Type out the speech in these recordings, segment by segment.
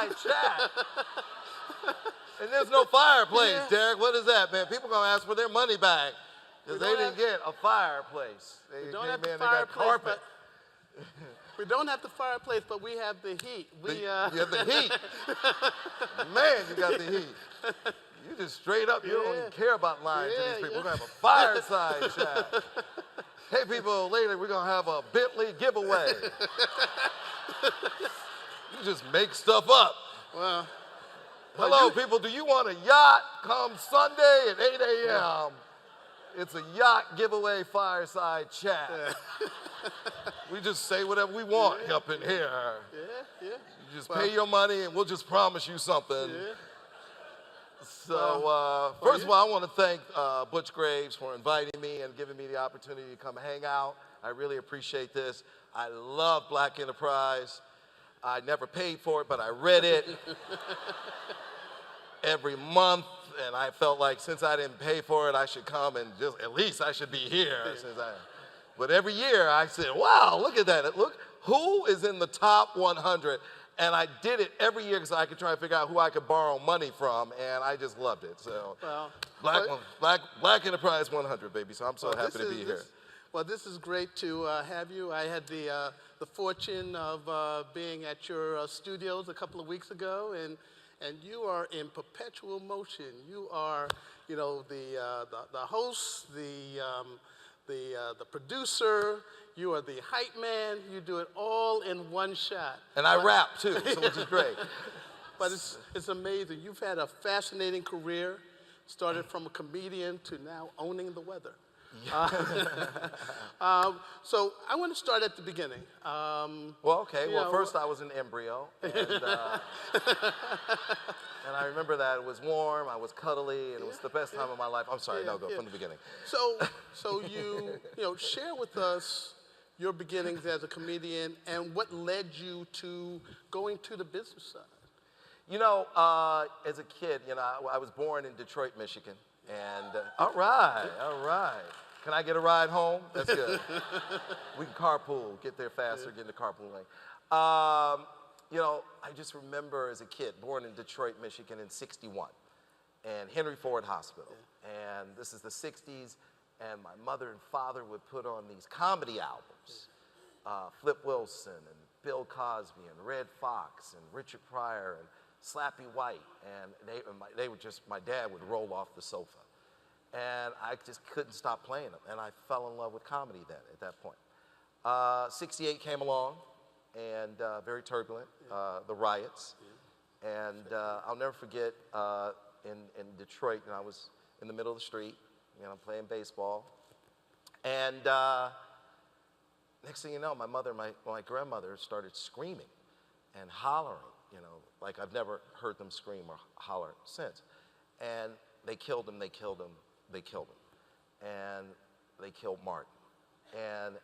fireside chat. And there's no fireplace, Yeah. Derek. What is that, man? People gonna ask for their money back because they didn't get a fireplace. They don't came have the in, they got fireplace, carpet. we don't have the fireplace, but we have the heat. You have the heat. Man, you got the heat. You just straight up, you don't even care about lying to these people. We're gonna have a fireside chat. Hey people, later we're gonna have a Bentley giveaway. You just make stuff up. Well, hello people, do you want a yacht come Sunday at 8 a.m.? It's a yacht giveaway fireside chat. We just say whatever we want up in here. Yeah. You just pay your money and we'll just promise you something. Yeah. So first of all, I want to thank Butch Graves for inviting me and giving me the opportunity to come hang out. I really appreciate this. I love Black Enterprise. I never paid for it, but I read it every month, and I felt like since I didn't pay for it, I should come and just, at least I should be here. But every year I said, wow, look at that. Look, who is in the top 100? And I did it every year because I could try and figure out who I could borrow money from, and I just loved it. So Black Enterprise 100, baby. So I'm so happy to be here. Well, this is great to have you. I had the fortune of being at your studios a couple of weeks ago, and you are in perpetual motion. You are, you know, the host, the producer. You are the hype man. You do it all in one shot. And I rap too, so which is great. But it's amazing. You've had a fascinating career. Started from a comedian to now owning the weather. So I want to start at the beginning. First I was an embryo, and I remember that it was warm, I was cuddly, and it was the best time of my life. I'm sorry, go from the beginning. So you share with us your beginnings as a comedian and what led you to going to the business side. You know, as a kid, I was born in Detroit, Michigan, and all right. Can I get a ride home? That's good. We can carpool, get there faster, get in the carpool lane. I just remember as a kid, born in Detroit, Michigan in '61, and Henry Ford Hospital. And this is the '60s, and my mother and father would put on these comedy albums. Flip Wilson and Bill Cosby and Red Fox and Richard Pryor and Slappy White. And my dad would roll off the sofa. And I just couldn't stop playing them. And I fell in love with comedy then, at that point. '68 came along, and very turbulent, the riots. And I'll never forget in Detroit, and I was in the middle of the street, playing baseball. And next thing you know, my mother, my grandmother started screaming and hollering, like I've never heard them scream or holler since. And they killed him, they killed him. They killed him, and they killed Martin. And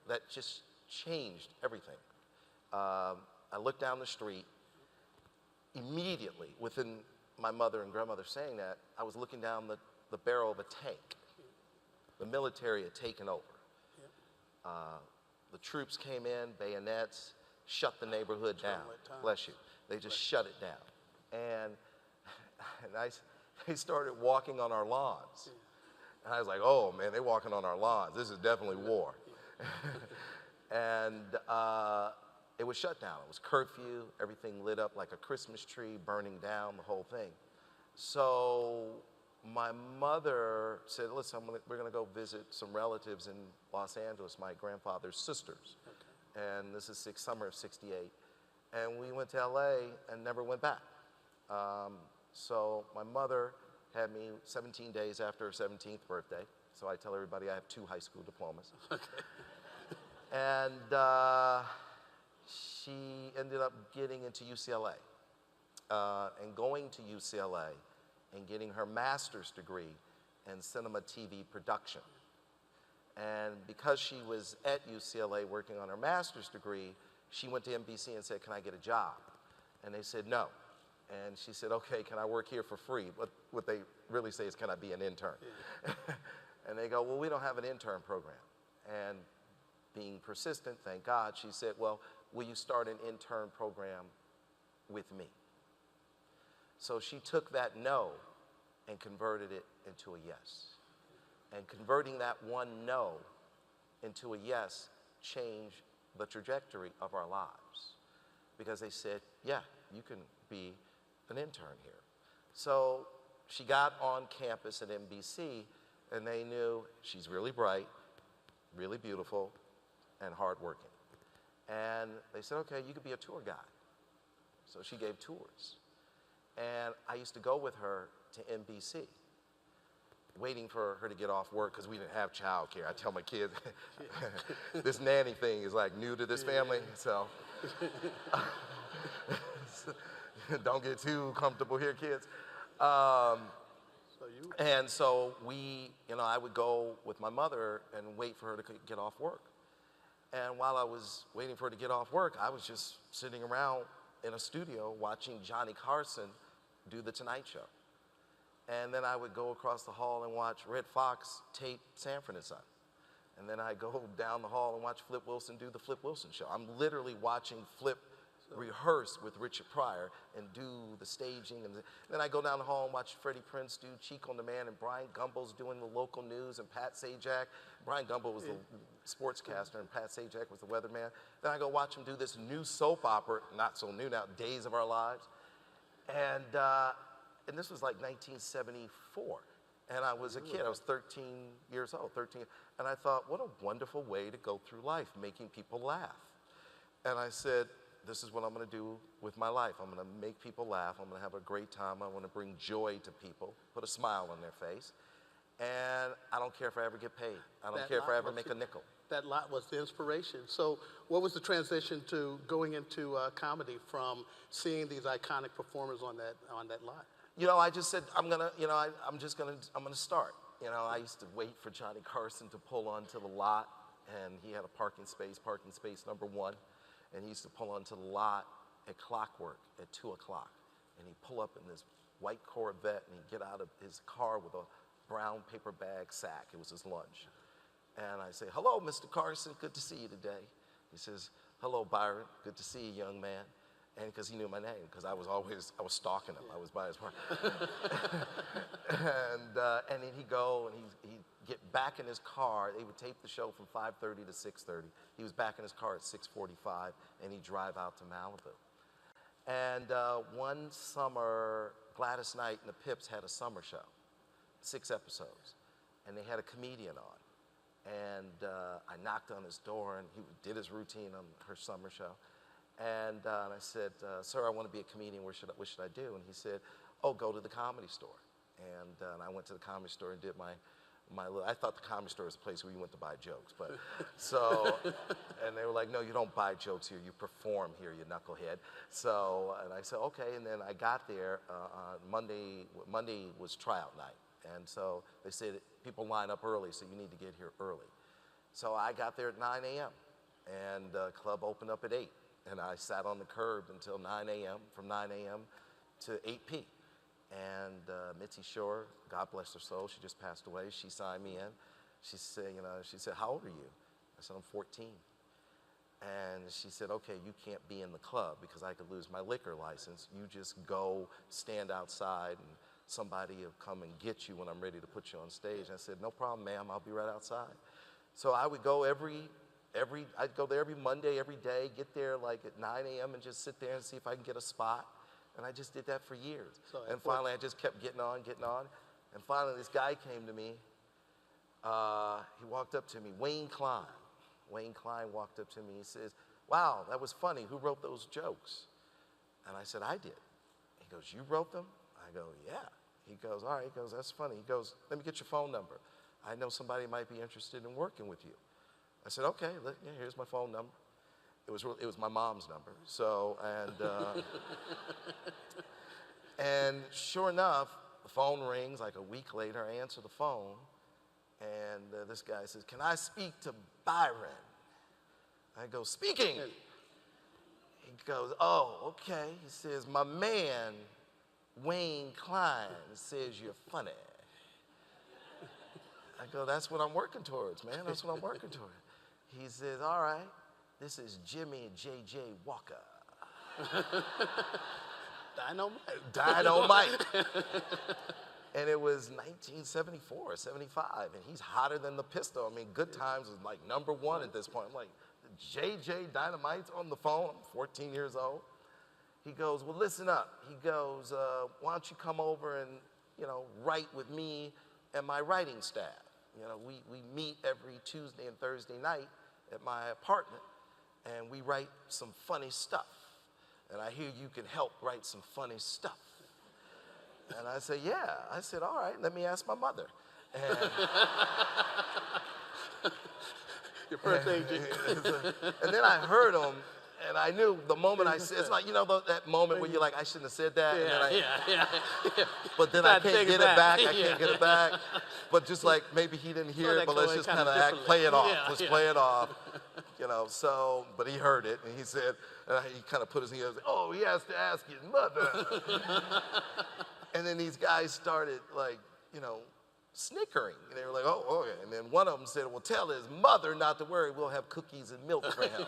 that just changed everything. I looked down the street, immediately, within my mother and grandmother saying that, I was looking down the barrel of a tank. The military had taken over. The troops came in, bayonets, shut the neighborhood down. Bless you. They just shut it down. And they started walking on our lawns. And I was like, oh man, they're walking on our lawns. This is definitely war. And it was shut down. It was curfew, everything lit up like a Christmas tree, burning down, the whole thing. So my mother said, listen, we're gonna go visit some relatives in Los Angeles, my grandfather's sisters. And this is summer of '68. And we went to LA and never went back. So my mother had me 17 days after her 17th birthday. So I tell everybody I have 2 high school diplomas. And she ended up getting into UCLA and going to UCLA and getting her master's degree in cinema TV production. And because she was at UCLA working on her master's degree, she went to NBC and said, can I get a job? And they said no. And she said, okay, can I work here for free? What they really say is, can I be an intern? Yeah. And they go, well, we don't have an intern program. And being persistent, thank God, she said, well, will you start an intern program with me. So she took that no and converted it into a yes. And converting that one no into a yes changed the trajectory of our lives. Because they said, yeah, you can be an intern here. So she got on campus at NBC, and they knew she's really bright, really beautiful, and hardworking. And they said, okay, you could be a tour guide. So she gave tours. And I used to go with her to NBC, waiting for her to get off work because we didn't have childcare. I tell my kids, this nanny thing is like new to this family, so don't get too comfortable here, kids. And so I would go with my mother and wait for her to get off work. And while I was waiting for her to get off work, I was just sitting around in a studio watching Johnny Carson do The Tonight Show. And then I would go across the hall and watch Red Fox tape Sanford and Son. And then I'd go down the hall and watch Flip Wilson do the Flip Wilson Show. I'm literally watching Flip rehearse with Richard Pryor and do the staging. And then I go down the hall and watch Freddie Prinze do Cheek on Demand, and Brian Gumbel's doing the local news, and Pat Sajak. Brian Gumbel was the sportscaster, and Pat Sajak was the weatherman. Then I go watch him do this new soap opera, not so new now, Days of Our Lives. And this was like 1974. And I was a kid, I was 13 years old, 13. And I thought, what a wonderful way to go through life, making people laugh. And I said, this is what I'm gonna do with my life. I'm gonna make people laugh. I'm gonna have a great time. I wanna bring joy to people, put a smile on their face. And I don't care if I ever get paid. I don't care if I ever make a nickel. That lot was the inspiration. So what was the transition to going into comedy from seeing these iconic performers on that lot? I just said, I'm gonna start. I used to wait for Johnny Carson to pull onto the lot, and he had a parking space number 1. And he used to pull onto the lot at clockwork at 2 o'clock. And he'd pull up in this white Corvette, and he'd get out of his car with a brown paper bag sack. It was his lunch. And I say, hello, Mr. Carson, good to see you today. He says, hello, Byron, good to see you, young man. And because he knew my name, because I was stalking him. I was by his park. And then he'd go, and he'd get back in his car. They would tape the show from 5:30 to 6:30. He was back in his car at 6:45, and he'd drive out to Malibu. And one summer, Gladys Knight and the Pips had a summer show, 6 episodes, and they had a comedian on. And I knocked on his door, and he did his routine on her summer show. And I said, sir, I want to be a comedian. What should I do? And he said, oh, go to the Comedy Store. And I went to the Comedy Store and did my little, I thought the Comedy Store was a place where you went to buy jokes. But so, and they were like, no, you don't buy jokes here. You perform here, you knucklehead. So, and I said, okay. And then I got there Monday was tryout night. And so they said, people line up early, so you need to get here early. So I got there at 9 a.m. and the club opened up at 8. And I sat on the curb until 9 a.m., from 9 a.m. to 8 p. And Mitzi Shore, God bless her soul, she just passed away. She signed me in. She said, how old are you? I said, I'm 14. And she said, okay, you can't be in the club because I could lose my liquor license. You just go stand outside and somebody will come and get you when I'm ready to put you on stage. I said, no problem, ma'am, I'll be right outside. So I would go I'd go there every Monday, every day, get there like at 9 a.m. and just sit there and see if I can get a spot. And I just did that for years. And finally, I just kept getting on. And finally, this guy came to me. He walked up to me, Wayne Klein. Wayne Klein walked up to me. He says, wow, that was funny. Who wrote those jokes? And I said, I did. He goes, you wrote them? I go, yeah. He goes, all right. He goes, that's funny. He goes, let me get your phone number. I know somebody might be interested in working with you. I said, okay, here's my phone number. It was my mom's number. So, and sure enough, the phone rings like a week later. I answer the phone, and this guy says, can I speak to Byron? I go, speaking. He goes, oh, okay. He says, my man, Wayne Klein, says you're funny. I go, that's what I'm working towards, man. That's what I'm working towards. He says, all right, this is Jimmy J.J. Walker. Dynamite. Dynamite. And it was 1974 or 75, and he's hotter than the pistol. I mean, Good Times was like #1 at this point. I'm like, JJ Dynamite's on the phone. I'm 14 years old. He goes, well, listen up. He goes, why don't you come over and, write with me and my writing staff. We meet every Tuesday and Thursday night at my apartment, and we write some funny stuff. And I hear you can help write some funny stuff. And I said, yeah. I said, all right, let me ask my mother. And Your first agent. and then I heard him, and I knew the moment I said, it's like, that moment where you're like, I shouldn't have said that. Yeah. But then I can't get it back. I can't get it back. Yeah. But just like maybe he didn't hear it, but let's just kind of play it off. Let's play it off. So, but he heard it, and he said, he kind of put his hand, oh, he has to ask his mother. And then these guys started snickering. And they were like, oh, okay. And then one of them said, well, tell his mother not to worry, we'll have cookies and milk for him.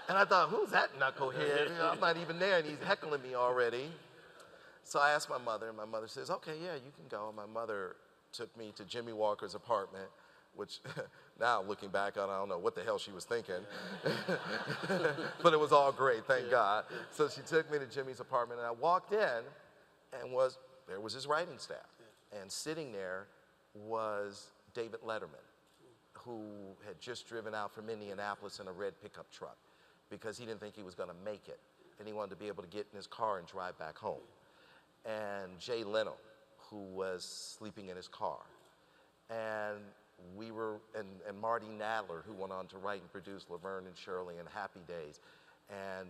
And I thought, who's that knucklehead? I'm not even there, and he's heckling me already. So I asked my mother, and my mother says, okay, yeah, you can go. And my mother took me to Jimmy Walker's apartment, which now looking back on, I don't know what the hell she was thinking. But it was all great, thank God. So she took me to Jimmy's apartment, and I walked in, and there was his writing staff. And sitting there was David Letterman, who had just driven out from Indianapolis in a red pickup truck because he didn't think he was going to make it. And he wanted to be able to get in his car and drive back home. And Jay Leno, who was sleeping in his car. And and Marty Nadler, who went on to write and produce Laverne and Shirley and Happy Days. And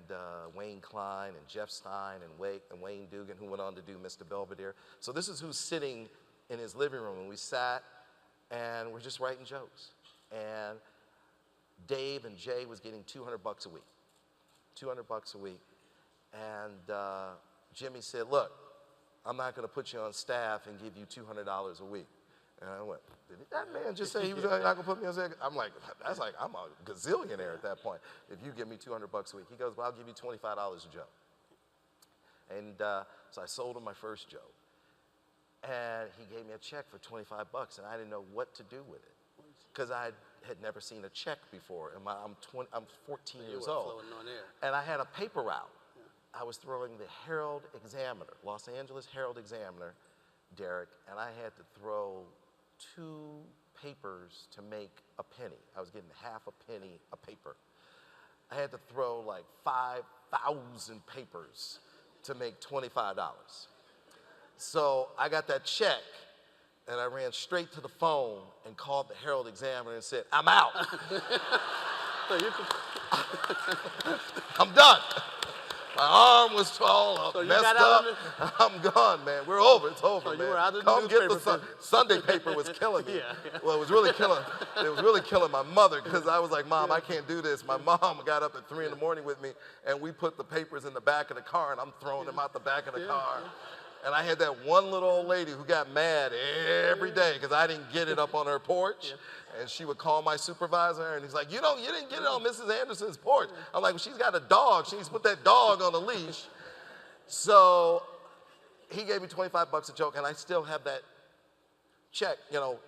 Wayne Klein and Jeff Stein and Wayne Dugan, who went on to do Mr. Belvedere. So this is who's sitting in his living room, and we sat, and we're just writing jokes. And Dave and Jay was getting $200 a week, $200 a week. And Jimmy said, look, I'm not going to put you on staff and give you $200 a week. And I went, did that man just say he was not going to put me on staff? I'm like, I'm a gazillionaire at that point. If you give me $200 a week. He goes, well, I'll give you $25 a joke. And so I sold him my first joke. And he gave me a check for $25, and I didn't know what to do with it because I had never seen a check before. And I'm 14 years old. And I had a paper route. Yeah. I was throwing the Herald Examiner, Los Angeles Herald Examiner, Derek, and I had to throw 2 papers to make a penny. I was getting half a penny a paper. I had to throw like 5,000 papers to make $25. So I got that check, and I ran straight to the phone and called the Herald Examiner and said, I'm out. So I'm done. My arm was all messed up. I'm gone, man. We're over. It's over, man. You were out of the Come get the newspaper Sunday paper was killing me. Yeah. Well, it was really killing my mother because I was like, Mom, I can't do this. My mom got up at 3 in the morning with me, and we put the papers in the back of the car, and I'm throwing them out the back of the car. And I had that one little old lady who got mad every day because I didn't get it up on her porch. And she would call my supervisor, and he's like, you didn't get it on Mrs. Anderson's porch. I'm like, well, she's got a dog. She needs to put that dog on a leash. So he gave me $25 a joke, and I still have that check,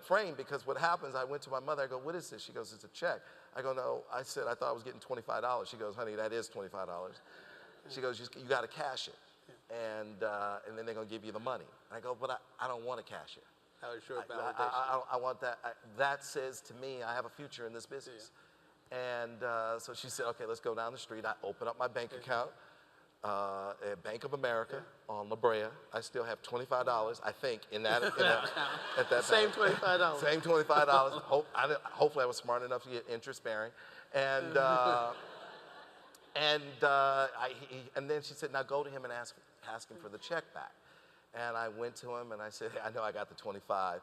framed, because what happens, I went to my mother, I go, what is this? She goes, it's a check. I go, no. I said, I thought I was getting $25. She goes, honey, that is $25. She goes, you got to cash it. And then they're going to give you the money. I go, but I don't want to cash it. How is your validation? I want that. That says to me, I have a future in this business. Yeah. And so she said, okay, let's go down the street. I open up my bank account at Bank of America on La Brea. I still have $25, I think, at that Same bank. $25. Same $25. Hopefully I was smart enough to get interest bearing. And and then she said, now go to him and ask him for the check back. And I went to him and I said, hey, I know I got the 25.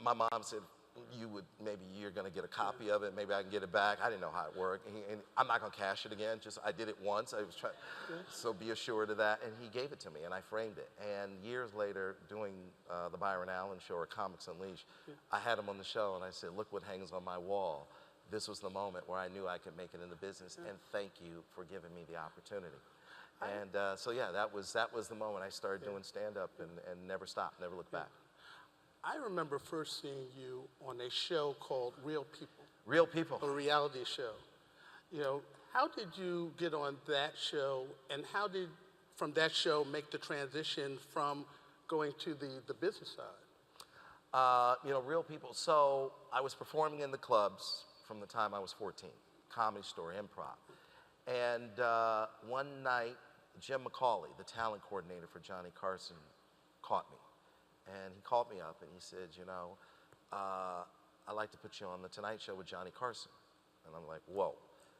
My mom said, you're gonna get a copy of it, maybe I can get it back. I didn't know how it worked. And I'm not gonna cash it again, I did it once. I was trying, so be assured of that. And he gave it to me and I framed it. And years later, doing the Byron Allen show or Comics Unleashed, I had him on the show and I said, look what hangs on my wall. this was the moment where I knew I could make it in the business, and thank you for giving me the opportunity. And so yeah, that was the moment I started doing stand-up and never stopped, never looked back. I remember first seeing you on a show called Real People. Real People. A reality show. You know, how did you get on that show, and how did, from that show, make the transition from going to the business side? You know, Real People. So I was performing in the clubs from the time I was 14, Comedy Store, improv. And one night, Jim McCauley, the talent coordinator for Johnny Carson, caught me. And he called me up and he said, you know, I'd like to put you on The Tonight Show with Johnny Carson. And I'm like, whoa.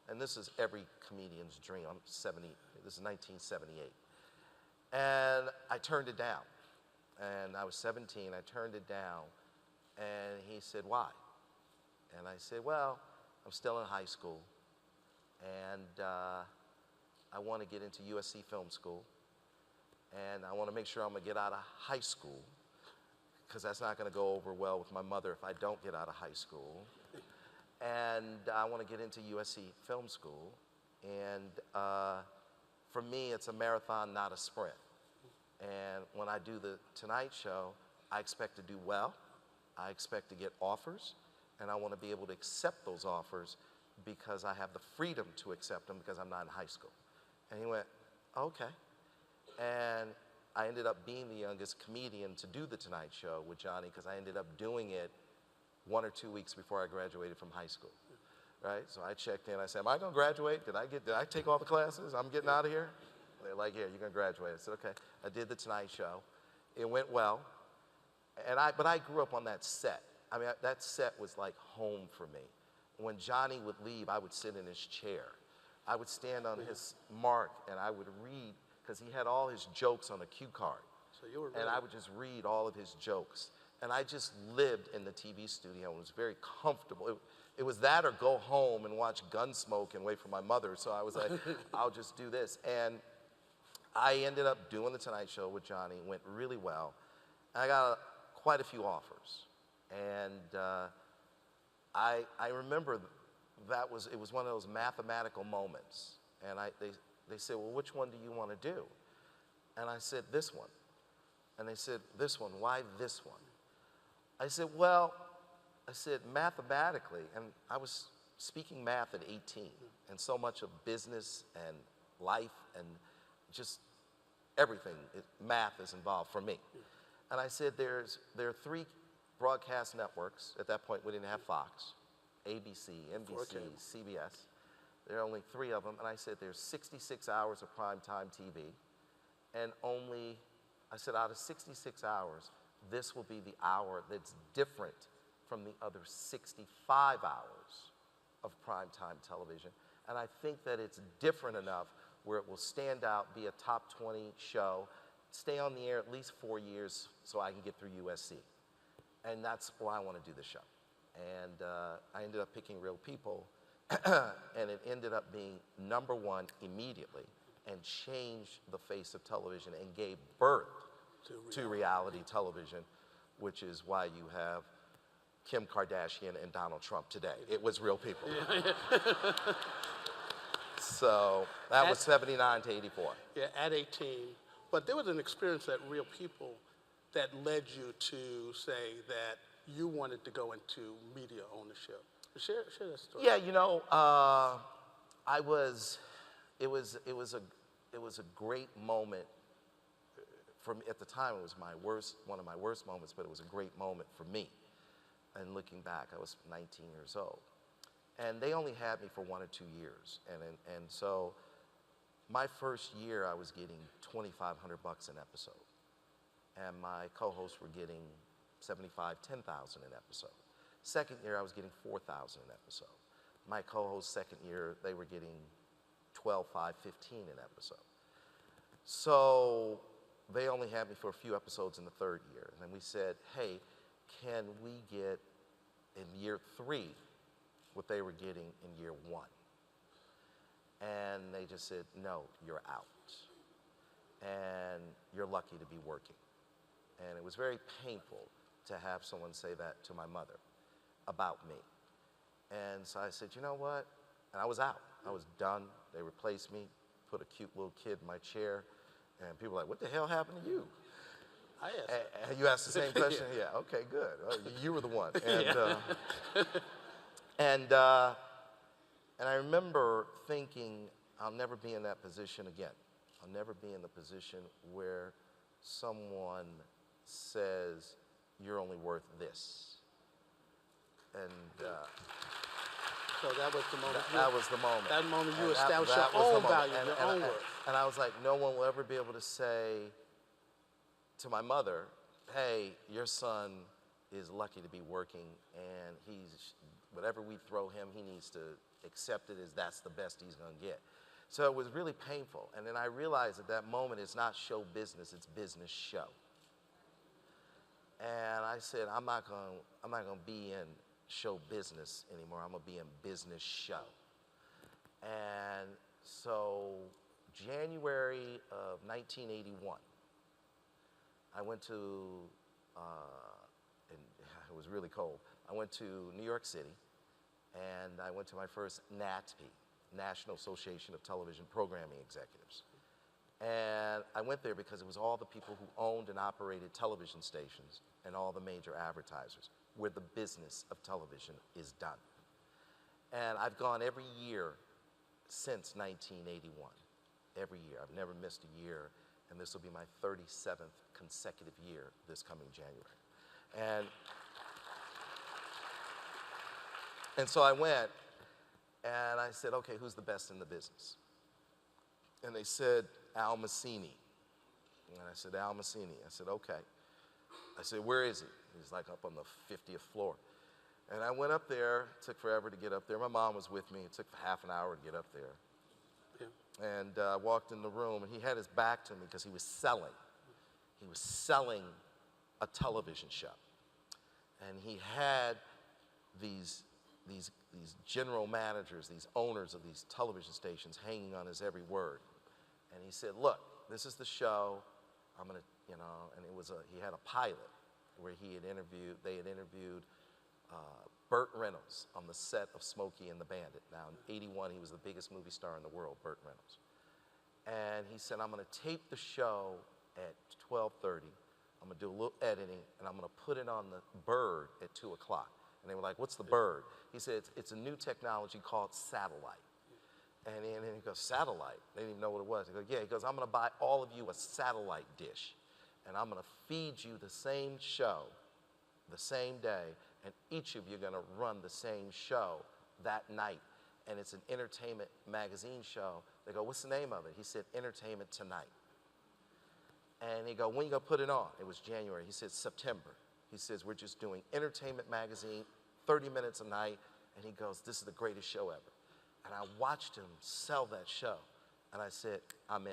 And this is every comedian's dream. This is 1978. And I turned it down. And I was 17, I turned it down. And he said, why? And I said, well, I'm still in high school. And I want to get into USC Film School. And I want to make sure I'm going to get out of high school, because that's not going to go over well with my mother if I don't get out of high school. And I want to get into USC Film School. And for me, it's a marathon, not a sprint. And when I do The Tonight Show, I expect to do well. I expect to get offers. And I want to be able to accept those offers because I have the freedom to accept them because I'm not in high school. And he went, okay. And I ended up being the youngest comedian to do The Tonight Show with Johnny, because I ended up doing it 1 or 2 weeks before I graduated from high school, right? So I checked in, I said, am I gonna graduate? Did I take all the classes? I'm getting out of here? They're like, yeah, you're gonna graduate. I said, okay. I did The Tonight Show. It went well. But I grew up on that set. I mean, that set was like home for me. When Johnny would leave, I would sit in his chair. I would stand on his mark and I would read, because he had all his jokes on a cue card. So you were ready. And I would just read all of his jokes. And I just lived in the TV studio and was very comfortable. It was that or go home and watch Gunsmoke and wait for my mother. So I was like, I'll just do this. And I ended up doing The Tonight Show with Johnny. It went really well. I got quite a few offers. And I remember it was one of those mathematical moments. And they said, well, which one do you want to do? And I said, this one. And they said, this one, why this one? I said, well, mathematically, and I was speaking math at 18, and so much of business and life and just everything, math is involved for me. And I said, there are 3 broadcast networks. At that point, we didn't have Fox, ABC, NBC, CBS. There are only 3 of them. And I said, there's 66 hours of primetime TV. And only, I said, out of 66 hours, this will be the hour that's different from the other 65 hours of primetime television. And I think that it's different enough where it will stand out, be a top 20 show, stay on the air at least 4 years so I can get through USC. And that's why I want to do the show. And I ended up picking Real People, and it ended up being #1 immediately and changed the face of television and gave birth to reality television, which is why you have Kim Kardashian and Donald Trump today. It was Real People. So that was 79 to 84. Yeah, at 18. But there was an experience at Real People that led you to say that you wanted to go into media ownership. Share that story. Yeah, you know, it was a great moment for me. At the time, it was one of my worst moments, but it was a great moment for me. And looking back, I was 19 years old. And they only had me for 1 or 2 years. And so my first year, I was getting $2,500 an episode. And my co-hosts were getting $75,000, $10,000 an episode. Second year, I was getting $4,000 an episode. My co-hosts second year, they were getting $12,500, $15,000 an episode. So they only had me for a few episodes in the third year. And then we said, hey, can we get in year 3 what they were getting in year 1? And they just said, no, you're out. And you're lucky to be working. And it was very painful to have someone say that to my mother about me. And so I said, you know what? And I was out. I was done. They replaced me, put a cute little kid in my chair, and people were like, what the hell happened to you? I asked. You asked the same question? Yeah, okay, good. You were the one. And, and I remember thinking, I'll never be in that position again. I'll never be in the position where someone says, you're only worth this. And so that was the moment. That was the moment. That moment you And established that your was the own moment. value, your own worth. And I was like, no one will ever be able to say to my mother, hey, your son is lucky to be working, and whatever we throw him, he needs to accept it as that's the best he's gonna get. So it was really painful. And then I realized at that moment, it's not show business, it's business show. And I said, I'm not gonna be in show business anymore, I'm gonna be in business show. And so January of 1981, I went to, and it was really cold, I went to New York City, and I went to my first NATP, National Association of Television Programming Executives. And I went there because it was all the people who owned and operated television stations and all the major advertisers, where the business of television is done. And I've gone every year since 1981, every year. I've never missed a year, and this will be my 37th consecutive year this coming January. And so I went, and I said, okay, who's the best in the business? And they said, Al Massini. And I said, Al Massini. I said, okay. I said, where is he? He's like up on the 50th floor. And I went up there, it took forever to get up there. My mom was with me, it took half an hour to get up there. Yeah. And I walked in the room, and he had his back to me because he was selling. He was selling a television show. And he had these general managers, these owners of these television stations hanging on his every word. And he said, look, this is the show, I'm gonna, you know, and he had a pilot where they had interviewed Burt Reynolds on the set of Smokey and the Bandit. Now in '81, he was the biggest movie star in the world, Burt Reynolds. And he said, I'm gonna tape the show at 12:30, I'm gonna do a little editing, and I'm gonna put it on the Bird at 2 o'clock. And they were like, what's the Bird? He said, it's a new technology called satellite. And then he goes, satellite? They didn't even know what it was. He goes, yeah, he goes, I'm gonna buy all of you a satellite dish, and I'm gonna feed you the same show, the same day, and each of you are gonna run the same show that night. And it's an entertainment magazine show. They go, what's the name of it? He said, Entertainment Tonight. And he go, when you gonna put it on? It was January. He said, September. He says, we're just doing entertainment magazine, 30 minutes a night. And he goes, this is the greatest show ever. And I watched him sell that show. And I said, I'm in.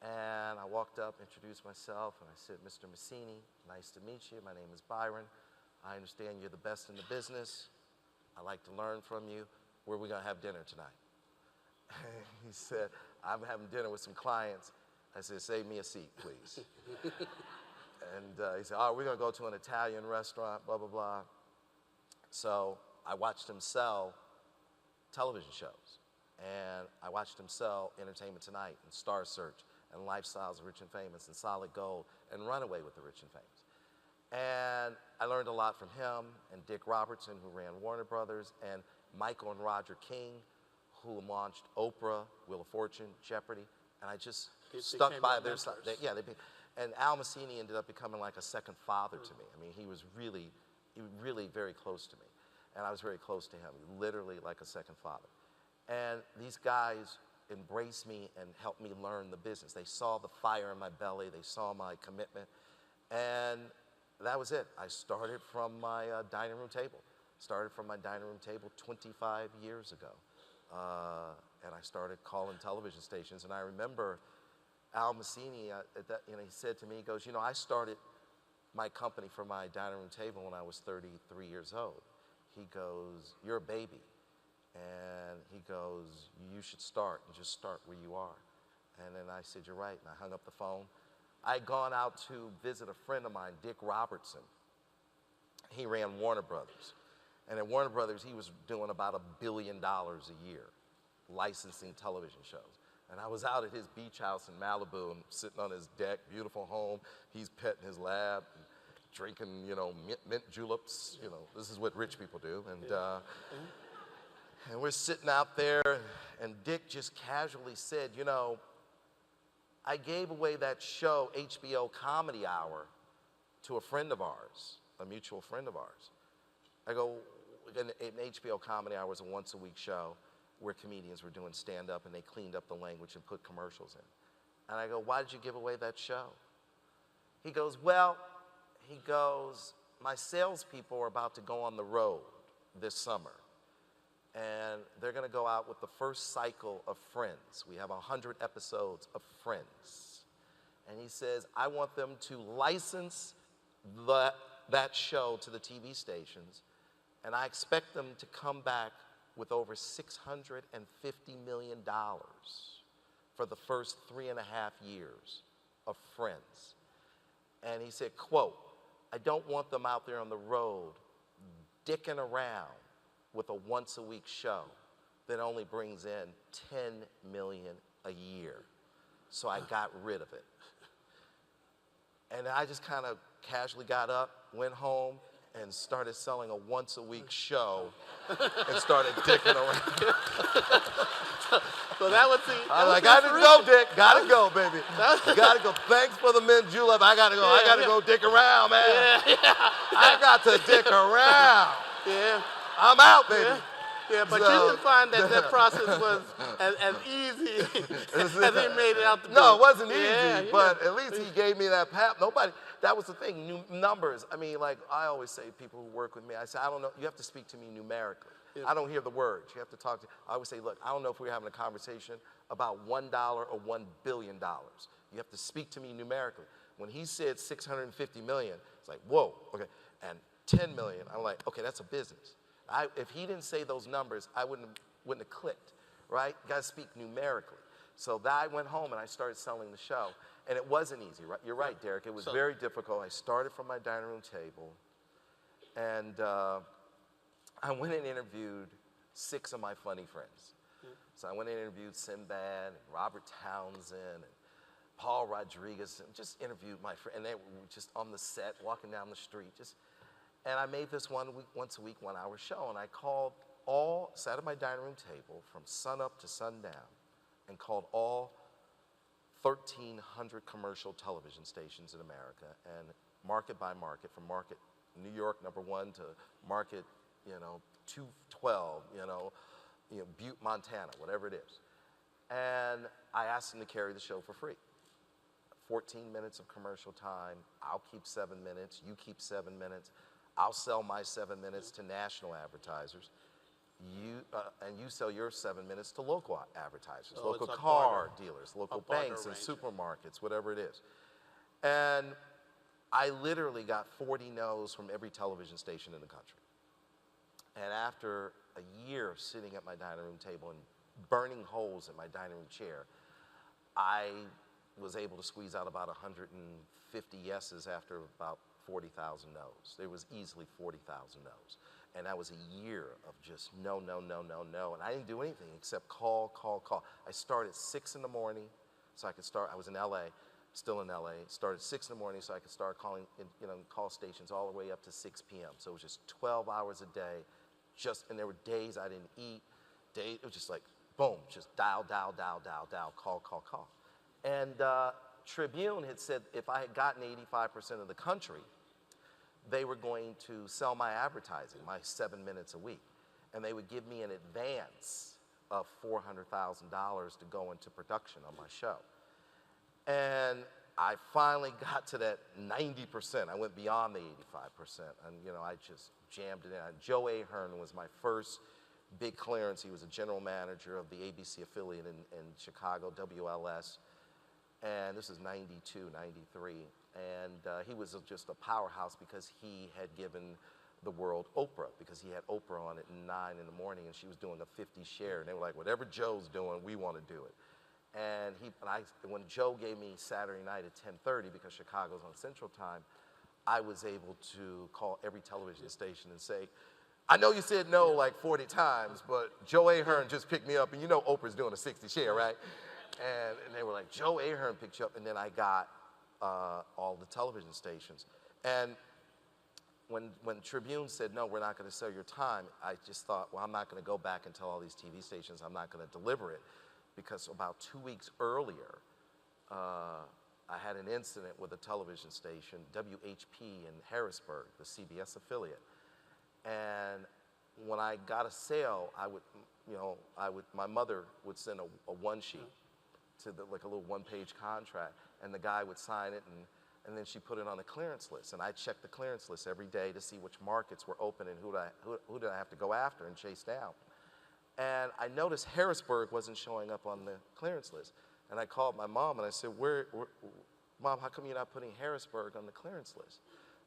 And I walked up, introduced myself, and I said, Mr. Massini, nice to meet you. My name is Byron. I understand you're the best in the business. I'd like to learn from you. Where are we gonna have dinner tonight? And he said, I'm having dinner with some clients. I said, save me a seat, please. And he said, oh, we're gonna go to an Italian restaurant, blah, blah, blah. So I watched him sell television shows. And I watched him sell Entertainment Tonight and Star Search and Lifestyles of Rich and Famous and Solid Gold and Runaway with the Rich and Famous. And I learned a lot from him and Dick Robertson, who ran Warner Brothers, and Michael and Roger King, who launched Oprah, Wheel of Fortune, Jeopardy. And I just stuck by their side. And Al Massini ended up becoming like a second father to me. I mean, he was really very close to me. And I was very close to him, literally like a second father. And these guys embraced me and helped me learn the business. They saw the fire in my belly, they saw my commitment, and that was it. I started from my dining room table. Started from my dining room table 25 years ago. And I started calling television stations. And I remember Al Massini, he said to me, he goes, you know, I started my company from my dining room table when I was 33 years old. He goes, you're a baby. And he goes, you should start, and just start where you are. And then I said, you're right, and I hung up the phone. I'd gone out to visit a friend of mine, Dick Robertson. He ran Warner Brothers. And at Warner Brothers, he was doing about $1 billion a year, licensing television shows. And I was out at his beach house in Malibu and sitting on his deck, beautiful home. He's petting his lab, and drinking, mint juleps. This is what rich people do. And we're sitting out there, and Dick just casually said, I gave away that show, HBO Comedy Hour, to a friend of ours, a mutual friend of ours. I go, an HBO Comedy Hour was a once-a-week show where comedians were doing stand-up, and they cleaned up the language and put commercials in. And I go, why did you give away that show? He goes, my salespeople are about to go on the road this summer, and they're gonna go out with the first cycle of Friends. We have 100 episodes of Friends. And he says, I want them to license that show to the TV stations, and I expect them to come back with over $650 million for the first 3.5 years of Friends. And he said, quote, I don't want them out there on the road dicking around with a once-a-week show that only brings in $10 million a year. So I got rid of it. And I just kind of casually got up, went home, and started selling a once-a-week show and started dicking around. So that was the. I was like, gotta go, Dick. Gotta go, baby. Gotta go. Thanks for the mint julep. I gotta go. I gotta go dick around, man. I got to dick around. Yeah. I'm out, baby. Yeah, but you didn't find that process was as easy as he made it out the door. No, it wasn't easy, but at least he gave me that pap. That was the thing, numbers. I mean, like I always say, people who work with me, I say, I don't know, you have to speak to me numerically. Yeah. I don't hear the words. You have to talk to, I always say, look, I don't know if we're having a conversation about $1 or $1 billion. You have to speak to me numerically. When he said 650 million, it's like, whoa, okay. And 10 million, I'm like, okay, that's a business. If he didn't say those numbers, I wouldn't have clicked, right? You gotta speak numerically. So I went home and I started selling the show. And it wasn't easy, right? You're right, Derek. It was very difficult. I started from my dining room table, and I went and interviewed 6 of my funny friends. So I went and interviewed Sinbad, and Robert Townsend, and Paul Rodriguez, and just interviewed my friends. And they were just on the set, walking down the street. And I made this once a week, 1-hour show. And I sat at my dining room table from sunup to sundown, and called all 1,300 commercial television stations in America, and market by market, from market New York #1 to market, 212, Butte, Montana, whatever it is. And I asked them to carry the show for free. 14 minutes of commercial time. I'll keep 7 minutes. You keep 7 minutes. I'll sell my 7 minutes to national advertisers. You sell your 7 minutes to local advertisers, local car dealers, local banks and supermarkets, whatever it is. And I literally got 40 no's from every television station in the country. And after a year of sitting at my dining room table and burning holes in my dining room chair, I was able to squeeze out about 150 yeses after about 40,000 no's. There was easily 40,000 no's. And that was a year of just no, no, no, no, no. And I didn't do anything except call, call, call. I started at 6 in the morning so I could start. I was in LA, still in LA. Started at 6 in the morning so I could start calling, call stations all the way up to 6 p.m. So it was just 12 hours a day. And there were days I didn't eat. It was just like, boom, just dial, dial, dial, dial, dial, call, call, call. And Tribune had said if I had gotten 85% of the country, they were going to sell my advertising, my 7 minutes a week. And they would give me an advance of $400,000 to go into production on my show. And I finally got to that 90%. I went beyond the 85%. And I just jammed it in. Joe Ahern was my first big clearance. He was a general manager of the ABC affiliate in Chicago, WLS. And this is 92, 93. And he was just a powerhouse because he had given the world Oprah, because he had Oprah on at 9 in the morning and she was doing a 50 share. And they were like, whatever Joe's doing, we want to do it. And when Joe gave me Saturday night at 10:30, because Chicago's on Central Time, I was able to call every television station and say, I know you said no like 40 times, but Joe Ahern just picked me up, and you know Oprah's doing a 60 share, right? And they were like, Joe Ahern picked you up, and then I got all the television stations. And when Tribune said, no, we're not going to sell your time, I just thought, well, I'm not going to go back and tell all these TV stations I'm not going to deliver it, because about 2 weeks earlier, I had an incident with a television station, WHP in Harrisburg, the CBS affiliate. And when I got a sale, my mother would send a one sheet to like a little one-page contract, and the guy would sign it, and then she put it on the clearance list. And I checked the clearance list every day to see which markets were open and who did I have to go after and chase down. And I noticed Harrisburg wasn't showing up on the clearance list. And I called my mom and I said, Mom, how come you're not putting Harrisburg on the clearance list?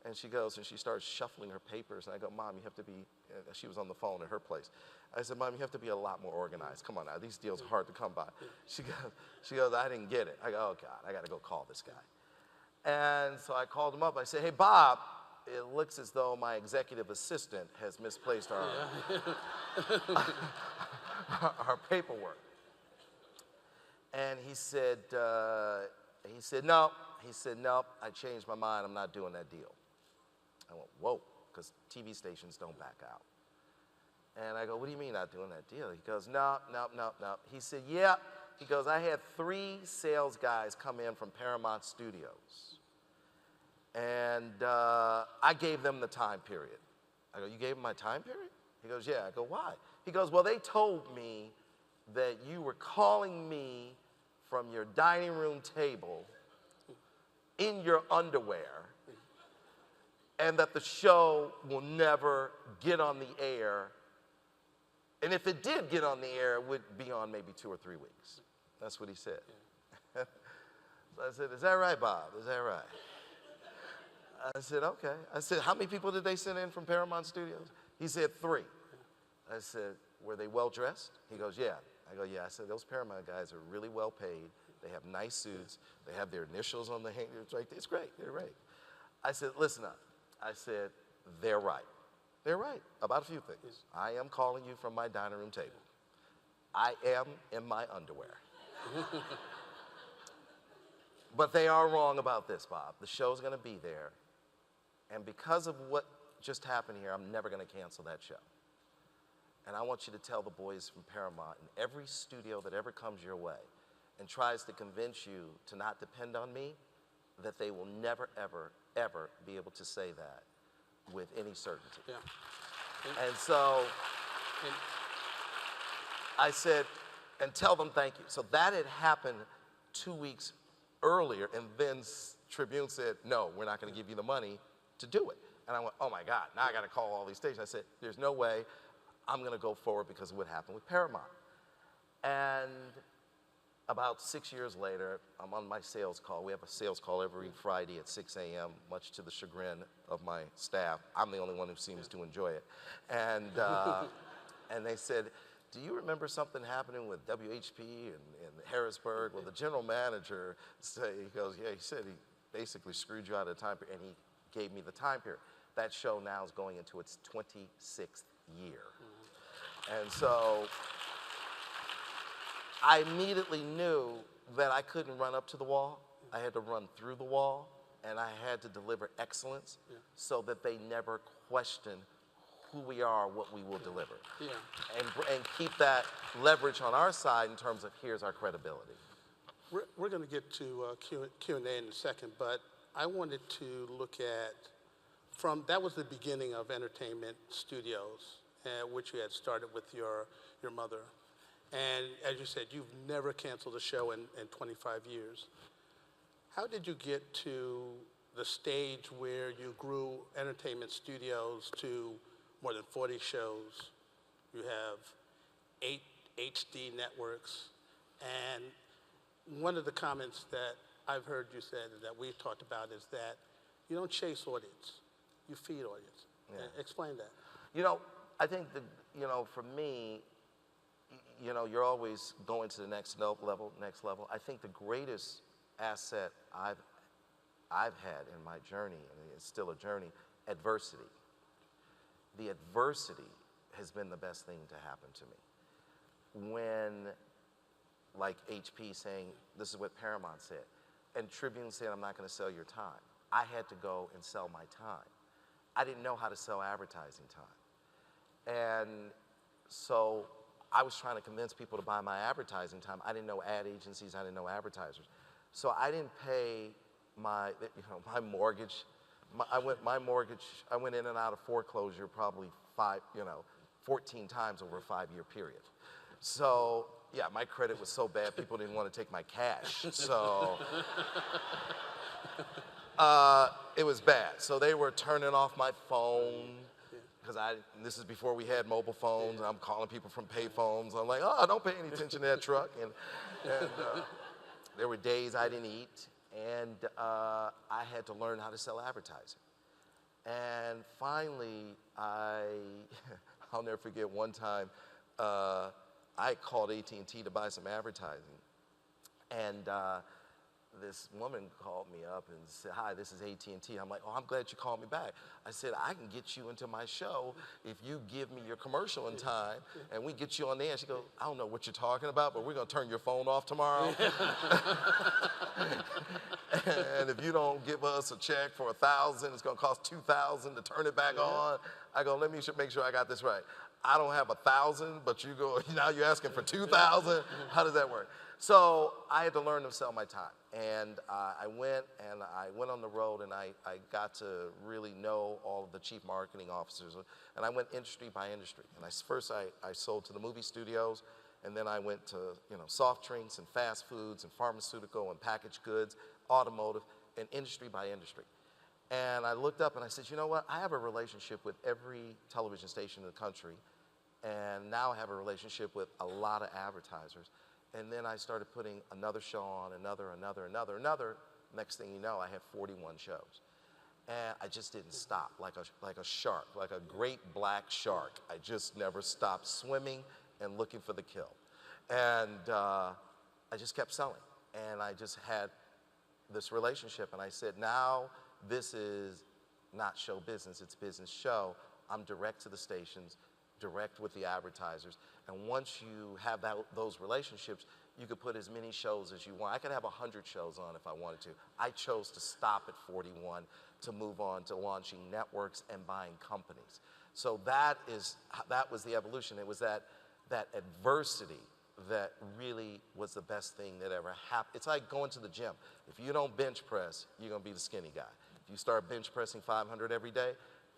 And she goes and she starts shuffling her papers. And I go, Mom, you have to be, she was on the phone at her place. I said, Mom, you have to be a lot more organized. Come on now, these deals are hard to come by. She goes, I didn't get it. I go, oh God, I got to go call this guy. And so I called him up. I said, hey, Bob, it looks as though my executive assistant has misplaced our paperwork. And he said, no. He said, no, I changed my mind. I'm not doing that deal. I went, whoa, because TV stations don't back out. And I go, what do you mean not doing that deal? He goes, no. He said, yeah. He goes, I had 3 sales guys come in from Paramount Studios. And I gave them the time period. I go, you gave them my time period? He goes, yeah. I go, why? He goes, well, they told me that you were calling me from your dining room table in your underwear, and that the show will never get on the air. And if it did get on the air, it would be on maybe 2 or 3 weeks. That's what he said. So I said, is that right, Bob? Is that right? I said, okay. I said, how many people did they send in from Paramount Studios? He said 3. I said, were they well-dressed? He goes, yeah. I go, yeah. I said, those Paramount guys are really well paid. They have nice suits. They have their initials on the hanger. It's great. They're right. I said, listen up. I said, they're right. They're right about a few things. I am calling you from my dining room table. I am in my underwear. But they are wrong about this, Bob. The show's going to be there. And because of what just happened here, I'm never going to cancel that show. And I want you to tell the boys from Paramount and every studio that ever comes your way and tries to convince you to not depend on me, that they will never, ever, ever be able to say that with any certainty. Yeah. And so I said, and tell them thank you. So that had happened 2 weeks earlier, and then Tribune said, no, we're not going to give you the money to do it. And I went, oh my God, now I got to call all these stations. I said, there's no way I'm going to go forward because of what happened with Paramount. And about 6 years later, I'm on my sales call. We have a sales call every Friday at 6 a.m., much to the chagrin of my staff. I'm the only one who seems to enjoy it. And, and they said, do you remember something happening with WHP and Harrisburg? Well, the general manager said, he goes, yeah, he said he basically screwed you out of the time period, and he gave me the time period. That show now is going into its 26th year. And so I immediately knew that I couldn't run up to the wall. I had to run through the wall, and I had to deliver excellence so that they never question who we are, what we will deliver. Yeah. And keep that leverage on our side in terms of here's our credibility. We're going to get to Q&A in a second, but I wanted to look at that was the beginning of entertainment studios, which you had started with your mother. And as you said, you've never canceled a show in 25 years. How did you get to the stage where you grew entertainment studios to more than 40 shows? You have 8 HD networks. And one of the comments that I've heard you say that we've talked about is that you don't chase audience, you feed audience. Yeah. Explain that. You know, I think that, for me, you're always going to the next level. I think the greatest asset I've had in my journey, and it's still a journey, adversity. the adversity has been the best thing to happen to me. When, like HP saying, this is what Paramount said, and Tribune said, I'm not going to sell your time. I had to go and sell my time. I didn't know how to sell advertising time. And so I was trying to convince people to buy my advertising time. I didn't know ad agencies, I didn't know advertisers. So I didn't pay my mortgage. I went in and out of foreclosure probably 14 times over a 5-year period. So yeah, my credit was so bad, people didn't want to take my cash. So it was bad. So they were turning off my phone, because this is before we had mobile phones, and I'm calling people from pay phones. I'm like, oh, don't pay any attention to that truck. And there were days I didn't eat, and I had to learn how to sell advertising. And finally, I'll never forget one time, I called AT&T to buy some advertising, and this woman called me up and said, hi, this is AT&T. I'm like, oh, I'm glad you called me back. I said, I can get you into my show if you give me your commercial in time, and we get you on there. She goes, I don't know what you're talking about, but we're going to turn your phone off tomorrow. And if you don't give us a check for $1,000, it's going to cost $2,000 to turn it back on. I go, let me make sure I got this right. I don't have 1,000, but you go, now you're asking for 2,000? How does that work? So I had to learn to sell my time. And I went on the road, and I got to really know all of the chief marketing officers. And I went industry by industry. And first I sold to the movie studios, and then I went to soft drinks and fast foods and pharmaceutical and packaged goods, automotive, and industry by industry. And I looked up and I said, you know what? I have a relationship with every television station in the country, and now I have a relationship with a lot of advertisers. And then I started putting another show on, another. Next thing you know, I had 41 shows. And I just didn't stop, like a shark, like a great black shark. I just never stopped swimming and looking for the kill. And I just kept selling. And I just had this relationship. And I said, now this is not show business, it's business show. I'm direct to the stations, direct with the advertisers. And once you have those relationships, you could put as many shows as you want. I could have 100 shows on if I wanted to. I chose to stop at 41 to move on to launching networks and buying companies. So that was the evolution. It was that adversity that really was the best thing that ever happened. It's like going to the gym. If you don't bench press, you're gonna be the skinny guy. If you start bench pressing 500 every day,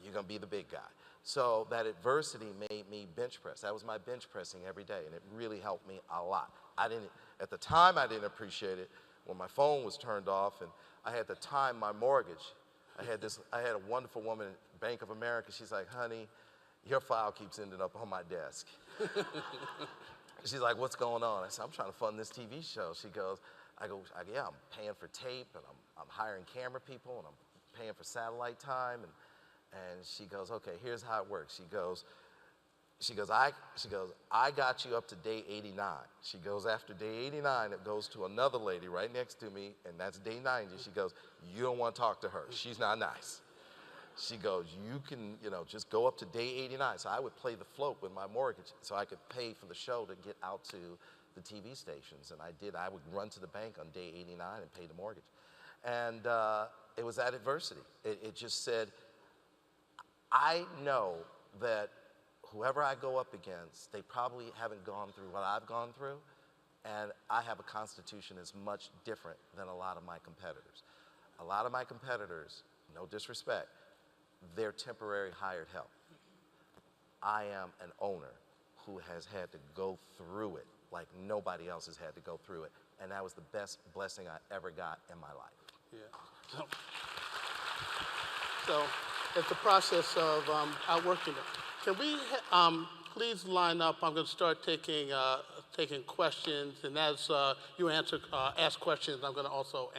you're gonna be the big guy. So that adversity made me bench press. That was my bench pressing every day, and it really helped me a lot. At the time, I didn't appreciate it when my phone was turned off and I had to time my mortgage. I had a wonderful woman at Bank of America. She's like, honey, your file keeps ending up on my desk. She's like, what's going on? I said, I'm trying to fund this TV show. She goes, yeah, I'm paying for tape, and I'm hiring camera people, and I'm paying for satellite time, and she goes, okay, here's how it works. She goes, I got you up to day 89. She goes, after day 89, it goes to another lady right next to me, and that's day 90. She goes, you don't want to talk to her. She's not nice. She goes, you can, just go up to day 89. So I would play the float with my mortgage so I could pay for the show to get out to the TV stations. And I did. I would run to the bank on day 89 and pay the mortgage. And it was that adversity. It just said, I know that whoever I go up against, they probably haven't gone through what I've gone through, and I have a constitution that's much different than a lot of my competitors. A lot of my competitors, no disrespect, they're temporary hired help. I am an owner who has had to go through it like nobody else has had to go through it, and that was the best blessing I ever got in my life. Yeah. So it's the process of outworking it. Can we please line up? I'm going to start taking questions, and as you ask questions, I'm going to also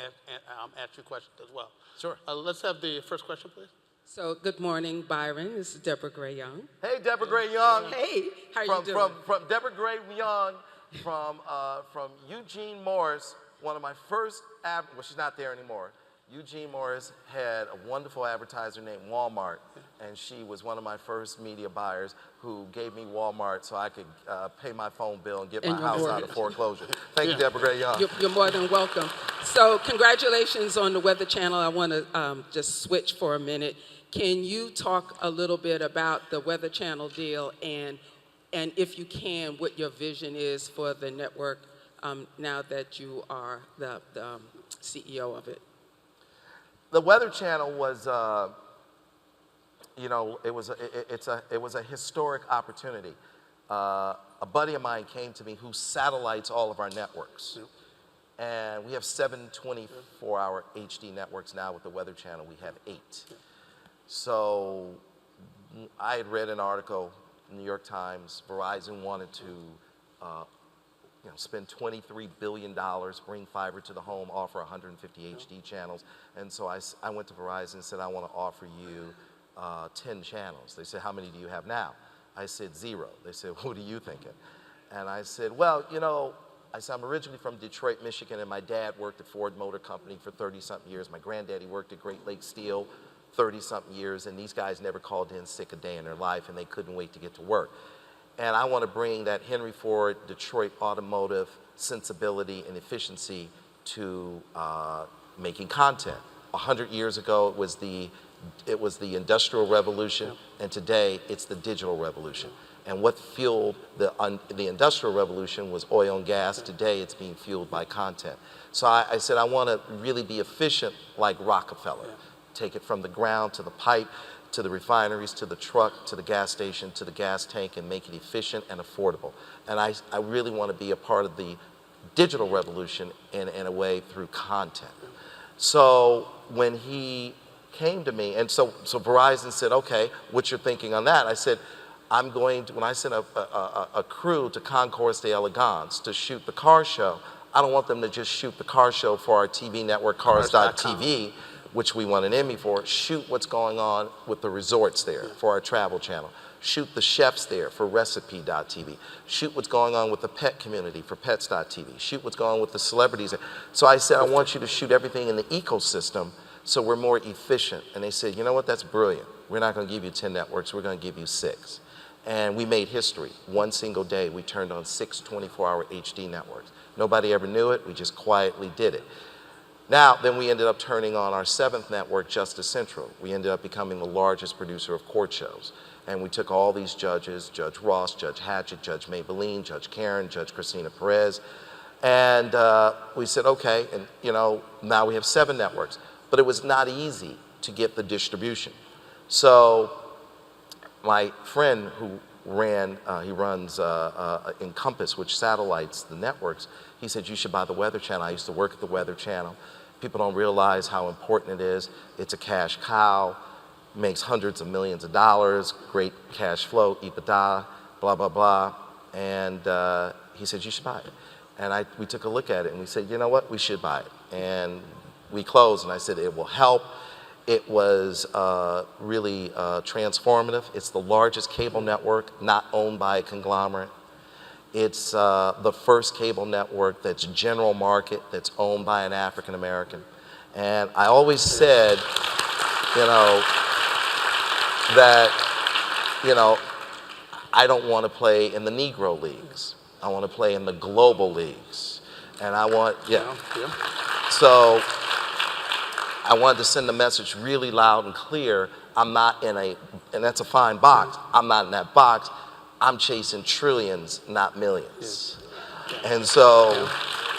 ask you questions as well. Sure. Let's have the first question, please. So, good morning, Byron. This is Deborah Gray Young. Hey, Deborah Gray Young. Hey, how are you doing? From Deborah Gray Young, from Eugene Morris, one of my first, well, she's not there anymore. Eugene Morris had a wonderful advertiser named Walmart, and she was one of my first media buyers who gave me Walmart so I could pay my phone bill and get my house out of foreclosure. Thank you, Deborah Gray Young. You're more than welcome. So congratulations on the Weather Channel. I want to just switch for a minute. Can you talk a little bit about the Weather Channel deal and if you can, what your vision is for the network now that you are the CEO of it? The Weather Channel was, you know, it was a historic opportunity. A buddy of mine came to me who satellites all of our networks. And we have 7 24-hour HD networks now with the Weather Channel. We have 8. So I had read an article in the New York Times. Verizon wanted to spend $23 billion, bring fiber to the home, offer 150 HD channels. And so I went to Verizon and said, I want to offer you 10 channels. They said, how many do you have now? I said, 0. They said, what are you thinking? And I said, well, you know, I'm originally from Detroit, Michigan, and my dad worked at Ford Motor Company for 30-something years. My granddaddy worked at Great Lakes Steel 30-something years, and these guys never called in sick a day in their life, and they couldn't wait to get to work. And I want to bring that Henry Ford, Detroit automotive sensibility and efficiency to making content. 100 years ago, it was the Industrial Revolution, and today it's the digital revolution. And what fueled the Industrial Revolution was oil and gas. Today it's being fueled by content. So I said I want to really be efficient like Rockefeller. Take it from the ground to the pipe, to the refineries, to the truck, to the gas station, to the gas tank, and make it efficient and affordable. And I really want to be a part of the digital revolution in a way through content. So when he came to me, and so Verizon said, okay, what's your thinking on that? I said, when I send a crew to Concours d'Elegance to shoot the car show, I don't want them to just shoot the car show for our TV network, Cars.tv, which we won an Emmy for. Shoot what's going on with the resorts there for our travel channel. Shoot the chefs there for Recipe.tv. Shoot what's going on with the pet community for Pets.tv. Shoot what's going on with the celebrities. So I said, I want you to shoot everything in the ecosystem so we're more efficient. And they said, you know what, that's brilliant. We're not going to give you 10 networks, we're going to give you 6. And we made history. One single day, we turned on 6 24-hour HD networks. Nobody ever knew it, we just quietly did it. Now, then we ended up turning on our 7th network, Justice Central. We ended up becoming the largest producer of court shows. And we took all these judges, Judge Ross, Judge Hatchett, Judge Maybelline, Judge Karen, Judge Christina Perez, and we said, okay, and you know, now we have 7 networks. But it was not easy to get the distribution. So my friend who runs Encompass, which satellites the networks, he said, you should buy the Weather Channel. I used to work at the Weather Channel. People don't realize how important it is. It's a cash cow, makes hundreds of millions of dollars, great cash flow, EBITDA, blah, blah, blah. And he said, you should buy it. And we took a look at it and we said, you know what, we should buy it. And we closed and I said, it will help. It was really transformative. It's the largest cable network not owned by a conglomerate. It's the first cable network that's general market, that's owned by an African American. And I always said, you know, that, you know, I don't want to play in the Negro leagues. I want to play in the global leagues. And I want, So I wanted to send the message really loud and clear. I'm not in and that's a fine box. I'm not in that box. I'm chasing trillions, not millions. And so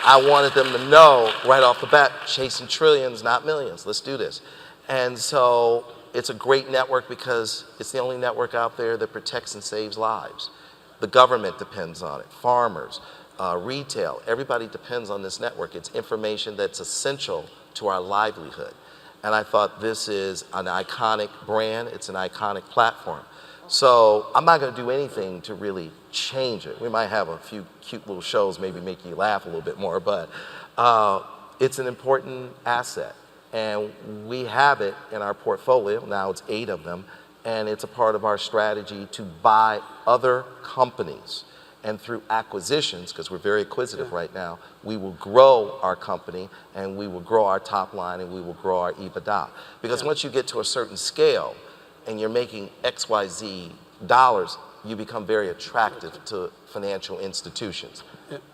I wanted them to know right off the bat, chasing trillions, not millions. Let's do this. And so it's a great network because it's the only network out there that protects and saves lives. The government depends on it, farmers, retail, everybody depends on this network. It's information that's essential to our livelihood. And I thought this is an iconic brand, it's an iconic platform. So I'm not gonna do anything to really change it. We might have a few cute little shows, maybe make you laugh a little bit more, but it's an important asset. And we have it in our portfolio, now it's 8 of them, and it's a part of our strategy to buy other companies and through acquisitions, because we're very acquisitive right now, we will grow our company and we will grow our top line and we will grow our EBITDA. Because once you get to a certain scale and you're making XYZ dollars, you become very attractive to financial institutions.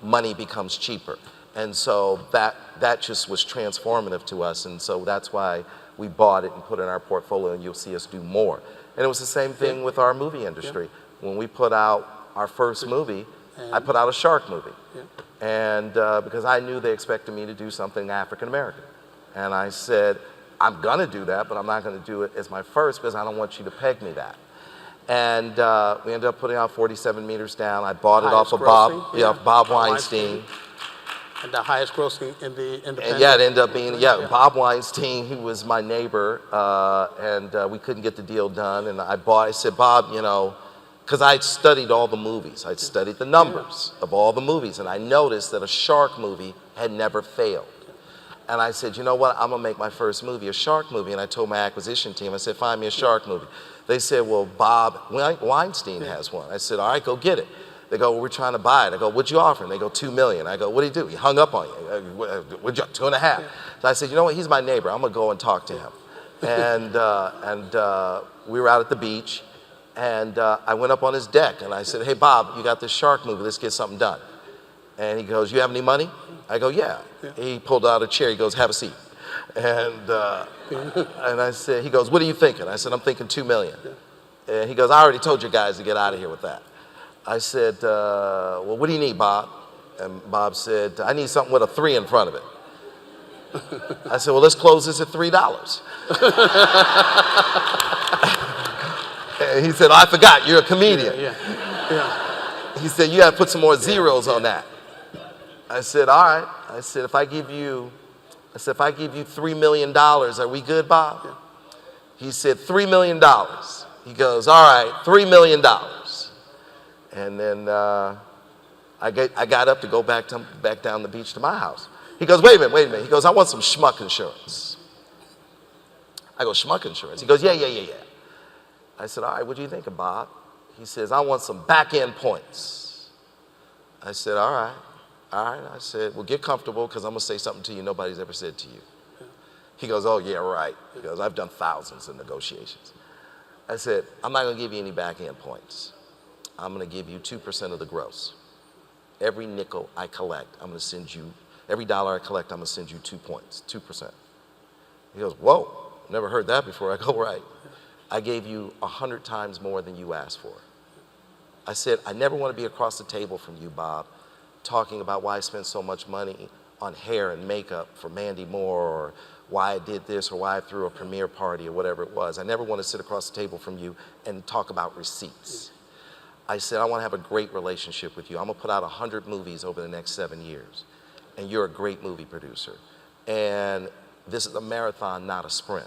Money becomes cheaper. And so that just was transformative to us. And so that's why we bought it and put it in our portfolio, and you'll see us do more. And it was the same thing with our movie industry. When we put out our first movie, I put out a shark movie. And because I knew they expected me to do something African American. And I said, I'm gonna do that, but I'm not gonna do it as my first because I don't want you to peg me that. And we ended up putting out 47 Meters Down. I bought it off of Bob Weinstein. And the highest grossing in the independent. And it ended up being, Bob Weinstein, who was my neighbor, and we couldn't get the deal done. And I said, Bob, you know, because I'd studied all the movies. I'd studied the numbers of all the movies, and I noticed that a shark movie had never failed. And I said, you know what, I'm gonna make my first movie, a shark movie. And I told my acquisition team, I said, find me a shark movie. They said, well, Bob Weinstein has one. I said, all right, go get it. They go, well, we're trying to buy it. I go, what'd you offer? And they go, $2 million. I go, what'd he do? He hung up on you. What'd you, 2.5? So I said, you know what, he's my neighbor. I'm gonna go and talk to him. And we were out at the beach, and I went up on his deck, and I said, hey, Bob, you got this shark movie, let's get something done. And he goes, you have any money? I go, yeah. He pulled out a chair, he goes, have a seat. And I said, he goes, what are you thinking? I said, I'm thinking $2 million. And he goes, I already told you guys to get out of here with that. I said, well, what do you need, Bob? And Bob said, I need something with a 3 in front of it. I said, well, let's close this at $3. And he said, oh, I forgot, you're a comedian. He said, you gotta put some more zeros on that. I said, all right. I said, if I give you $3 million, are we good, Bob? He said, $3 million. He goes, all right, $3 million. And then I got up to go back down the beach to my house. He goes, wait a minute. He goes, I want some schmuck insurance. I go, schmuck insurance? He goes, yeah. I said, all right, what do you think, Bob? He says, I want some back-end points. I said, all right. I said, well, get comfortable because I'm going to say something to you nobody's ever said to you. He goes, oh, yeah, right. He goes, I've done thousands of negotiations. I said, I'm not going to give you any back-end points. I'm going to give you 2% of the gross. Every nickel I collect, I'm going to send you, every dollar I collect, I'm going to send you 2 points, 2%. He goes, whoa, never heard that before. I go, right. I gave you 100 times more than you asked for. I said, I never want to be across the table from you, Bob, talking about why I spent so much money on hair and makeup for Mandy Moore, or why I did this, or why I threw a premiere party, or whatever it was. I never want to sit across the table from you and talk about receipts. I said, I want to have a great relationship with you. I'm going to put out 100 movies over the next 7 years, and you're a great movie producer. And this is a marathon, not a sprint.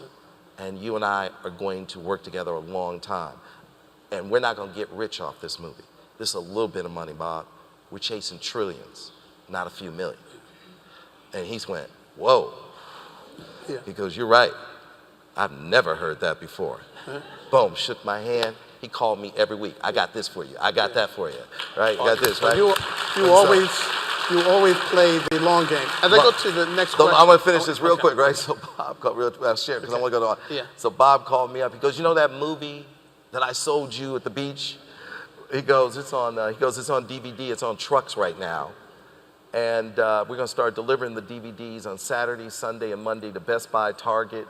And you and I are going to work together a long time. And we're not going to get rich off this movie. This is a little bit of money, Bob. We're chasing trillions, not a few million. And he went, whoa. He goes, you're right. I've never heard that before. Boom, shook my hand. He called me every week. I got this for you. I got that for you. Right? You got this, right? You always play the long game. As I go to the next question. I'm going to finish this real quick, right? So Bob called, I'll share because I want to go to So Bob called me up. He goes, you know that movie that I sold you at the beach? He goes, it's on DVD. It's on trucks right now. And we're going to start delivering the DVDs on Saturday, Sunday, and Monday to Best Buy, Target,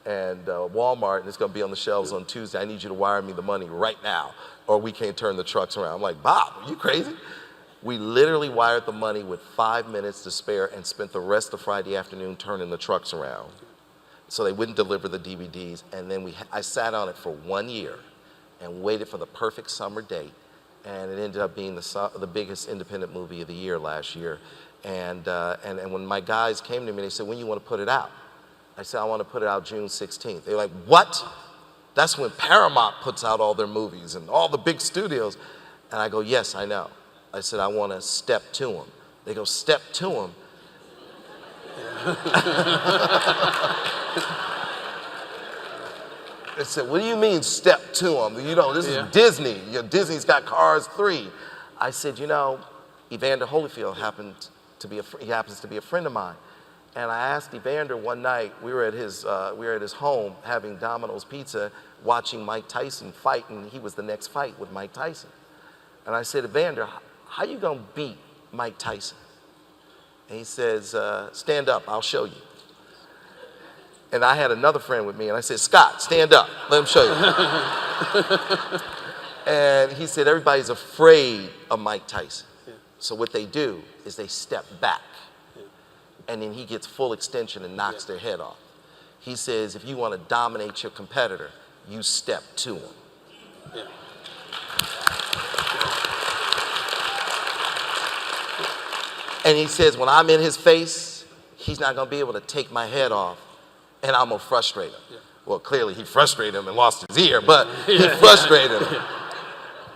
and Walmart, and it's going to be on the shelves on Tuesday. I need you to wire me the money right now, or we can't turn the trucks around. I'm like, Bob, are you crazy? We literally wired the money with 5 minutes to spare and spent the rest of Friday afternoon turning the trucks around so they wouldn't deliver the DVDs. And then I sat on it for 1 year and waited for the perfect summer date, and it ended up being the biggest independent movie of the year last year. And when my guys came to me, they said, when you want to put it out? I said, I want to put it out June 16th. They're like, what? That's when Paramount puts out all their movies and all the big studios. And I go, yes, I know. I said, I want to step to them. They go, step to them? I said, what do you mean step to them? You know, this is Disney. Disney's got Cars 3. I said, you know, Evander Holyfield happens to be a friend of mine. And I asked Evander one night, we were at his home having Domino's Pizza, watching Mike Tyson fight, and he was the next fight with Mike Tyson. And I said, Evander, how you gonna beat Mike Tyson? And he says, stand up, I'll show you. And I had another friend with me, and I said, Scott, stand up, let him show you. And he said, everybody's afraid of Mike Tyson. Yeah. So what they do is they step back, yeah, and then he gets full extension and knocks, yeah, their head off. He says, if you want to dominate your competitor, you step to him. Yeah. And he says, when I'm in his face, he's not going to be able to take my head off, and I'm going to frustrate him. Yeah. Well, clearly he frustrated him and lost his ear, but he frustrated him.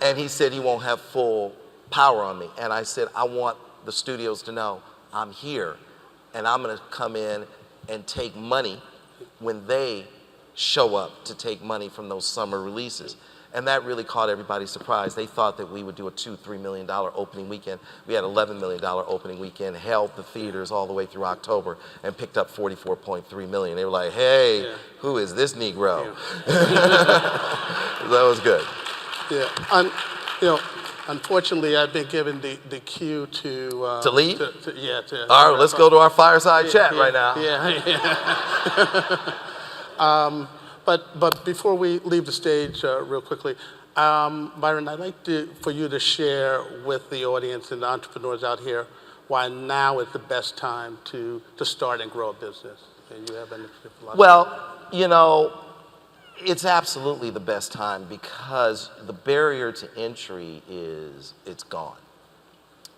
And he said he won't have full power on me. And I said, I want the studios to know I'm here, and I'm going to come in and take money when they show up to take money from those summer releases. And that really caught everybody surprised. They thought that we would do a $2-3 million opening weekend. We had $11 million opening weekend, held the theaters all the way through October, and picked up $44.3 million. They were like, hey, yeah, who is this Negro? Yeah. That was good. Yeah, unfortunately, I've been given the cue to leave. Yeah. All right, let's go to our fireside chat right now. Yeah. But before we leave the stage, real quickly, Byron, I'd like for you to share with the audience and the entrepreneurs out here why now is the best time to start and grow a business. And you have any philosophy? Well, you know, it's absolutely the best time because the barrier to entry it's gone.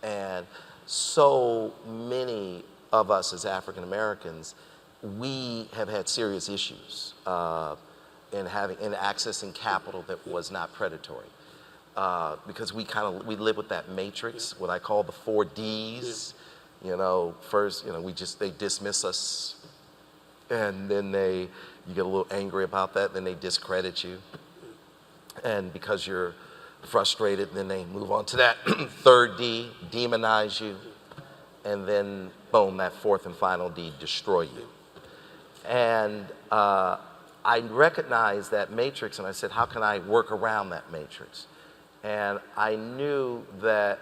And so many of us as African Americans, we have had serious issues in accessing capital that was not predatory. Because we live with that matrix, what I call the 4 Ds. You know, first, you know, they dismiss us, and then you get a little angry about that, then they discredit you. And because you're frustrated, then they move on to that 3rd D, demonize you, and then boom, that 4th and final D, destroy you. And I recognized that matrix, and I said, how can I work around that matrix? And I knew that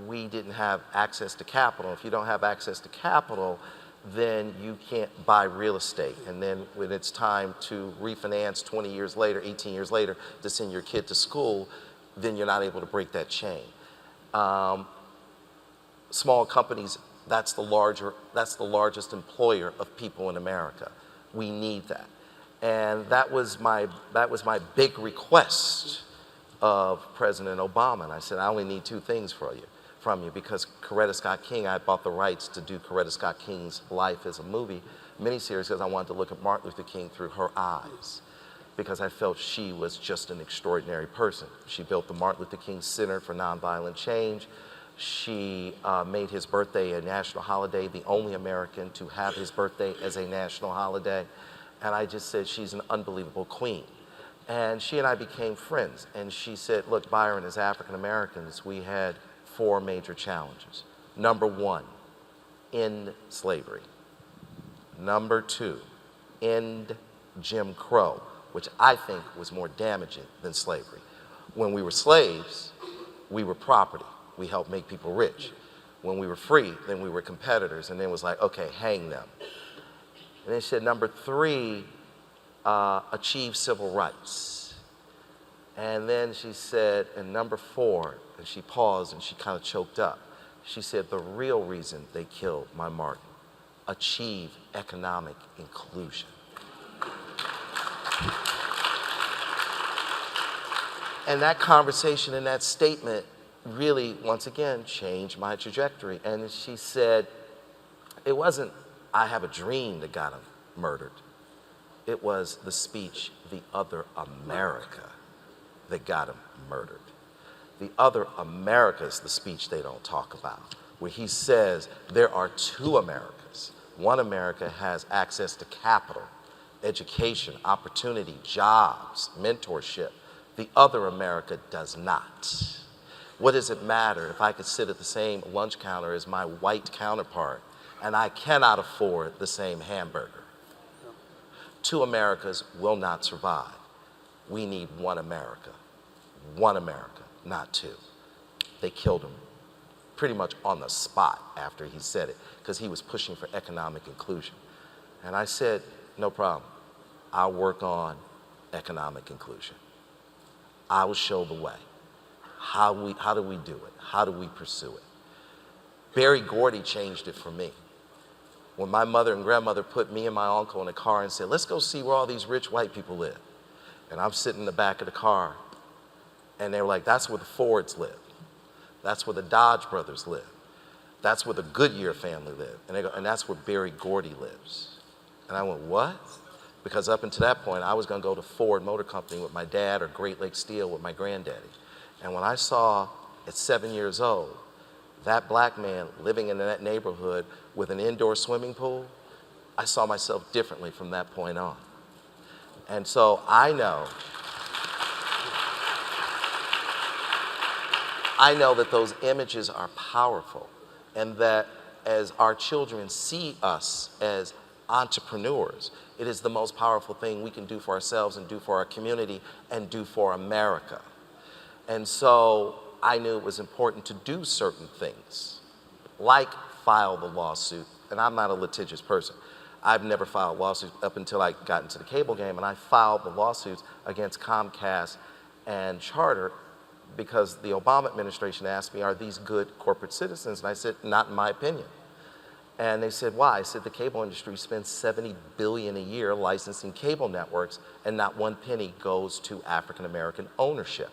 we didn't have access to capital. If you don't have access to capital, then you can't buy real estate. And then when it's time to refinance 20 years later, 18 years later, to send your kid to school, then you're not able to break that chain. Small companies, that's the largest employer of people in America. We need that. And that was my big request of President Obama. And I said, I only need 2 things from you, because Coretta Scott King, I bought the rights to do Coretta Scott King's life as a miniseries, because I wanted to look at Martin Luther King through her eyes, because I felt she was just an extraordinary person. She built the Martin Luther King Center for Nonviolent Change. She made his birthday a national holiday, the only American to have his birthday as a national holiday. And I just said, she's an unbelievable queen. And she and I became friends. And she said, look, Byron, as African Americans, we had 4 major challenges. Number 1, end slavery. Number 2, end Jim Crow, which I think was more damaging than slavery. When we were slaves, we were property. We helped make people rich. When we were free, then we were competitors, and then it was like, okay, hang them. And then she said, number 3, achieve civil rights. And then she said, and number 4, and she paused and she kind of choked up. She said, the real reason they killed my Martin, achieve economic inclusion. And that conversation and that statement really, once again, changed my trajectory. And she said, it wasn't, I have a dream that got him murdered. It was the speech, The Other America, that got him murdered. The Other America is the speech they don't talk about, where he says there are 2 Americas. One America has access to capital, education, opportunity, jobs, mentorship. The other America does not. What does it matter if I could sit at the same lunch counter as my white counterpart and I cannot afford the same hamburger? Two Americas will not survive. We need one America. One America, not two. They killed him pretty much on the spot after he said it, because he was pushing for economic inclusion. And I said, no problem. I'll work on economic inclusion. I will show the way. How do we do it? How do we pursue it? Berry Gordy changed it for me. When my mother and grandmother put me and my uncle in a car and said, let's go see where all these rich white people live. And I'm sitting in the back of the car, and they were like, that's where the Fords live. That's where the Dodge brothers live. That's where the Goodyear family live. And they go, and that's where Berry Gordy lives. And I went, what? Because up until that point, I was gonna go to Ford Motor Company with my dad or Great Lakes Steel with my granddaddy. And when I saw at 7 years old, that black man living in that neighborhood with an indoor swimming pool, I saw myself differently from that point on. And so I know that those images are powerful, and that as our children see us as entrepreneurs, it is the most powerful thing we can do for ourselves and do for our community and do for America. And so I knew it was important to do certain things, like file the lawsuit. And I'm not a litigious person. I've never filed lawsuits up until I got into the cable game, and I filed the lawsuits against Comcast and Charter because the Obama administration asked me, are these good corporate citizens? And I said, not in my opinion. And they said, why? I said, the cable industry spends $70 billion a year licensing cable networks, and not one penny goes to African-American ownership.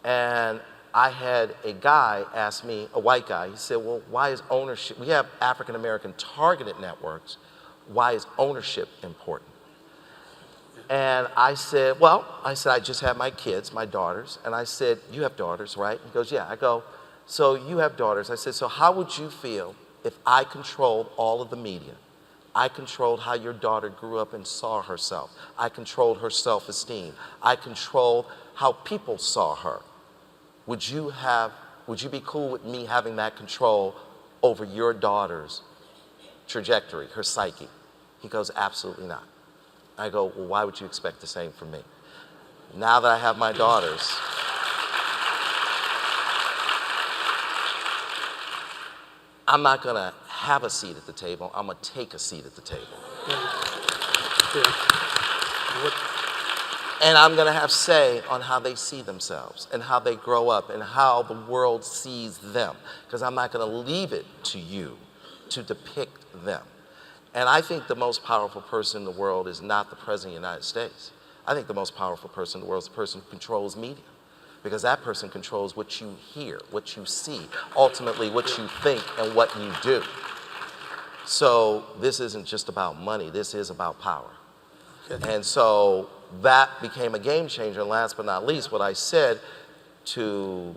And I had a guy ask me, a white guy, he said, well, why is ownership, we have African-American targeted networks, why is ownership important? And I said, I just have my kids, my daughters, and I said, you have daughters, right? He goes, yeah. I go, so you have daughters. I said, so how would you feel if I controlled all of the media? I controlled how your daughter grew up and saw herself. I controlled her self-esteem. I controlled how people saw her. Would you be cool with me having that control over your daughter's trajectory, her psyche? He goes, absolutely not. I go, well, why would you expect the same from me? Now that I have my daughters, I'm not gonna have a seat at the table, I'm gonna take a seat at the table. And I'm gonna have say on how they see themselves and how they grow up and how the world sees them. Because I'm not gonna leave it to you to depict them. And I think the most powerful person in the world is not the President of the United States. I think the most powerful person in the world is the person who controls media. Because that person controls what you hear, what you see, ultimately what you think and what you do. So this isn't just about money, this is about power. And so that became a game changer. And last but not least, what I said to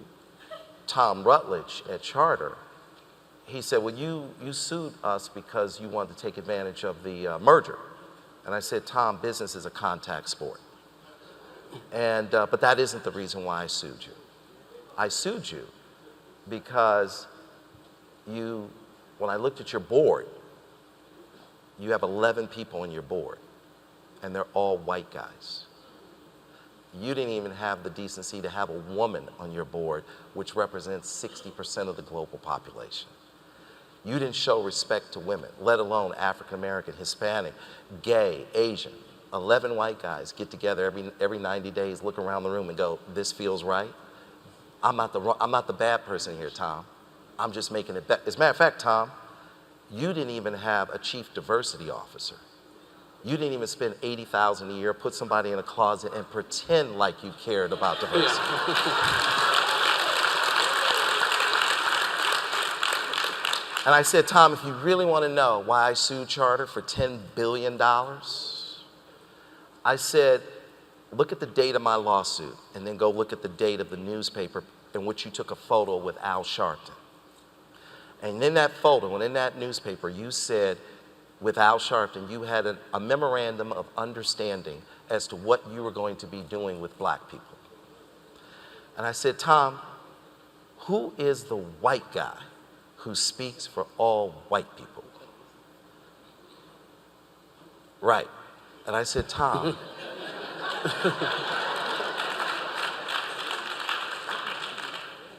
Tom Rutledge at Charter, he said, well, you sued us because you wanted to take advantage of the merger. And I said, Tom, business is a contact sport. And, but that isn't the reason why I sued you. I sued you because when I looked at your board, you have 11 people on your board, and they're all white guys. You didn't even have the decency to have a woman on your board, which represents 60% of the global population. You didn't show respect to women, let alone African American, Hispanic, gay, Asian. 11 white guys get together every 90 days, look around the room and go, this feels right. I'm not the bad person here, Tom. I'm just making it better. As a matter of fact, Tom, you didn't even have a chief diversity officer. You didn't even spend $80,000 a year, put somebody in a closet and pretend like you cared about diversity. And I said, Tom, if you really want to know why I sued Charter for $10 billion, I said, look at the date of my lawsuit and then go look at the date of the newspaper in which you took a photo with Al Sharpton. And in that photo and in that newspaper, you said, with Al Sharpton, you had a memorandum of understanding as to what you were going to be doing with black people. And I said, Tom, who is the white guy who speaks for all white people? Right. And I said, Tom.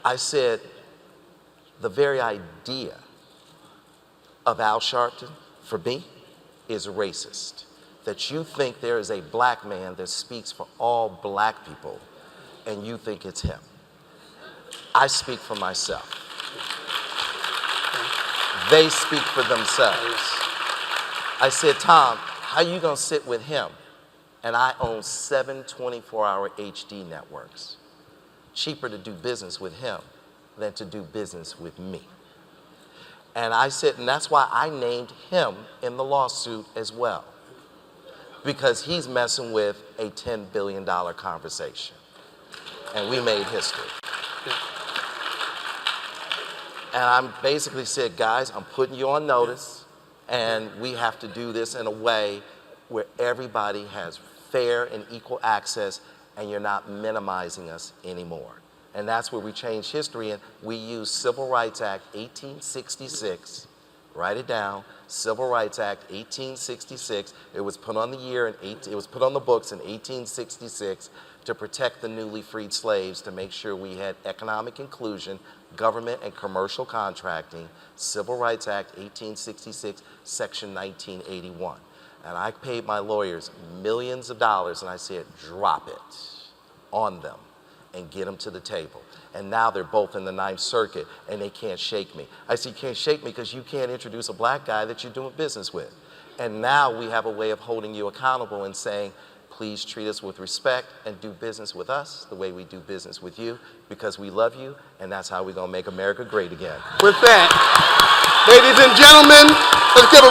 I said, the very idea of Al Sharpton, for me, is racist. That you think there is a black man that speaks for all black people, and you think it's him. I speak for myself. They speak for themselves. I said, Tom, how you gonna sit with him? And I own 7 24-hour HD networks. Cheaper to do business with him than to do business with me. And I said, and that's why I named him in the lawsuit as well. Because he's messing with a $10 billion conversation. And we made history. And I basically said, guys, I'm putting you on notice, and we have to do this in a way where everybody has fair and equal access, and you're not minimizing us anymore. And that's where we changed history, and we used Civil Rights Act 1866. Write it down. Civil Rights Act 1866. It was put on the books in 1866 to protect the newly freed slaves, to make sure we had economic inclusion, government and commercial contracting. Civil Rights Act 1866, Section 1981. And I paid my lawyers millions of dollars, and I said, drop it on them and get them to the table. And now they're both in the Ninth Circuit, and they can't shake me. I said, you can't shake me because you can't introduce a black guy that you're doing business with. And now we have a way of holding you accountable and saying, please treat us with respect and do business with us the way we do business with you, because we love you, and that's how we're gonna make America great again. With that, ladies and gentlemen, let's give a